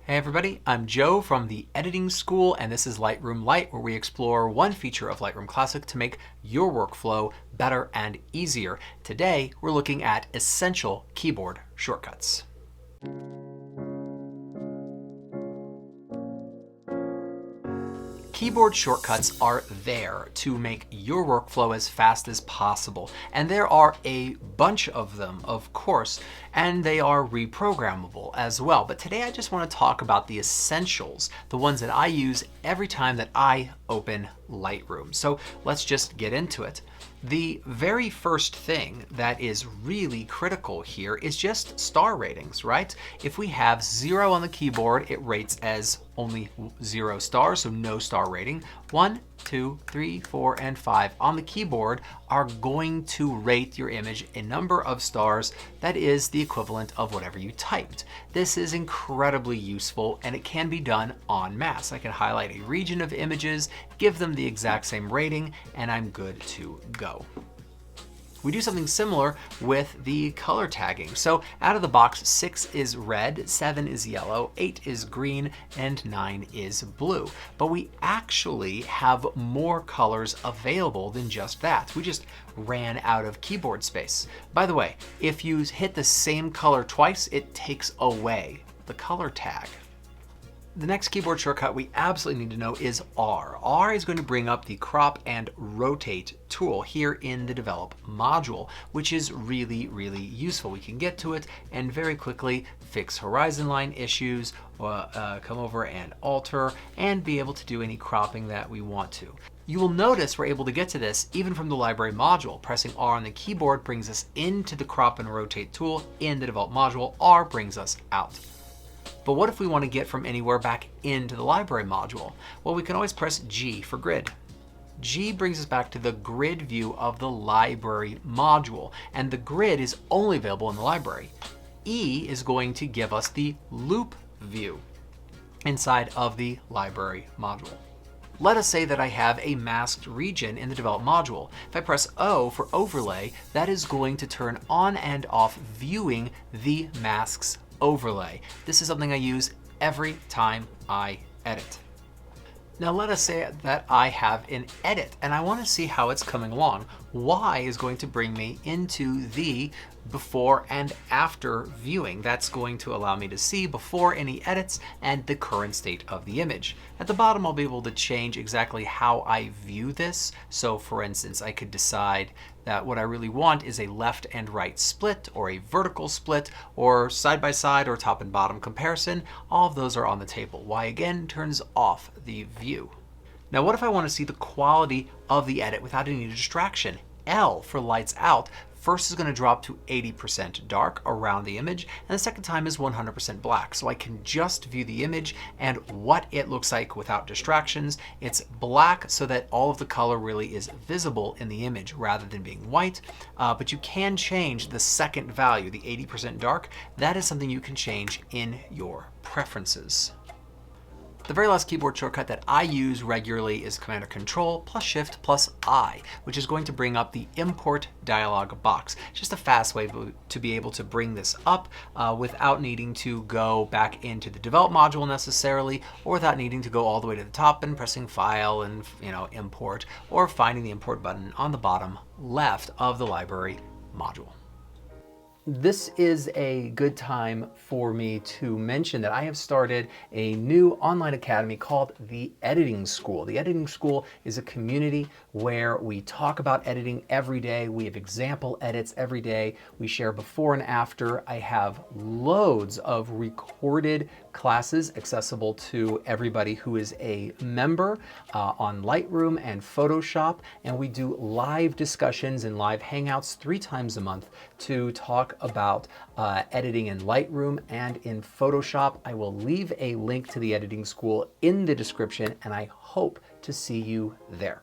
Hey everybody, I'm Joe from the Editing School, and this is Lightroom Lite, where we explore one feature of Lightroom Classic to make your workflow better and easier. Today, we're looking at essential keyboard shortcuts. Keyboard shortcuts are there to make your workflow as fast as possible, and there are a bunch of them, of course, and they are reprogrammable as well. But today I just want to talk about the essentials, the ones that I use every time that I open Lightroom. So let's just get into it. The very first thing that is really critical here is just star ratings, right? If we have 0 on the keyboard, it rates as only 0 stars, so no star rating. 1, 2, 3, 4, and 5 on the keyboard are going to rate your image a number of stars that is the equivalent of whatever you typed. This is incredibly useful, and it can be done en masse. I can highlight a region of images, give them the exact same rating, and I'm good to go. We do something similar with the color tagging. So out of the box, 6 is red, 7 is yellow, 8 is green, and 9 is blue. But we actually have more colors available than just that. We just ran out of keyboard space. By the way, if you hit the same color twice, it takes away the color tag. The next keyboard shortcut we absolutely need to know is R. R is going to bring up the crop and rotate tool here in the develop module, which is really, really useful. We can get to it and very quickly fix horizon line issues, come over and alter, and be able to do any cropping that we want to. You will notice we're able to get to this even from the library module. Pressing R on the keyboard brings us into the crop and rotate tool in the develop module. R brings us out. But what if we want to get from anywhere back into the library module? Well, we can always press G for grid. G brings us back to the grid view of the library module, and the grid is only available in the library. E is going to give us the loop view inside of the library module. Let us say that I have a masked region in the develop module. If I press O for overlay, that is going to turn on and off viewing the masks overlay. This is something I use every time I edit. Now let us say that I have an edit and I want to see how it's coming along. Y is going to bring me into the before and after viewing. That's going to allow me to see before any edits and the current state of the image. At the bottom, I'll be able to change exactly how I view this. So for instance, I could decide that what I really want is a left and right split, or a vertical split, or side by side or top and bottom comparison. All of those are on the table. Y again turns off the view. Now what if I want to see the quality of the edit without any distraction? L for lights out. First is going to drop to 80% dark around the image, and the second time is 100% black. So I can just view the image and what it looks like without distractions. It's black so that all of the color really is visible in the image rather than being white. But you can change the second value, the 80% dark. That is something you can change in your preferences. The very last keyboard shortcut that I use regularly is Command or Control plus Shift plus I, which is going to bring up the import dialog box. Just a fast way to be able to bring this up without needing to go back into the develop module necessarily, or without needing to go all the way to the top and pressing File and import, or finding the import button on the bottom left of the library module. This is a good time for me to mention that I have started a new online academy called the Editing School. The Editing School is a community where we talk about editing every day. We have example edits every day. We share before and after. I have loads of recorded classes accessible to everybody who is a member on Lightroom and Photoshop, and we do live discussions and live hangouts 3 times a month to talk about editing in Lightroom and in Photoshop. I will leave a link to the Editing School in the description, and I hope to see you there.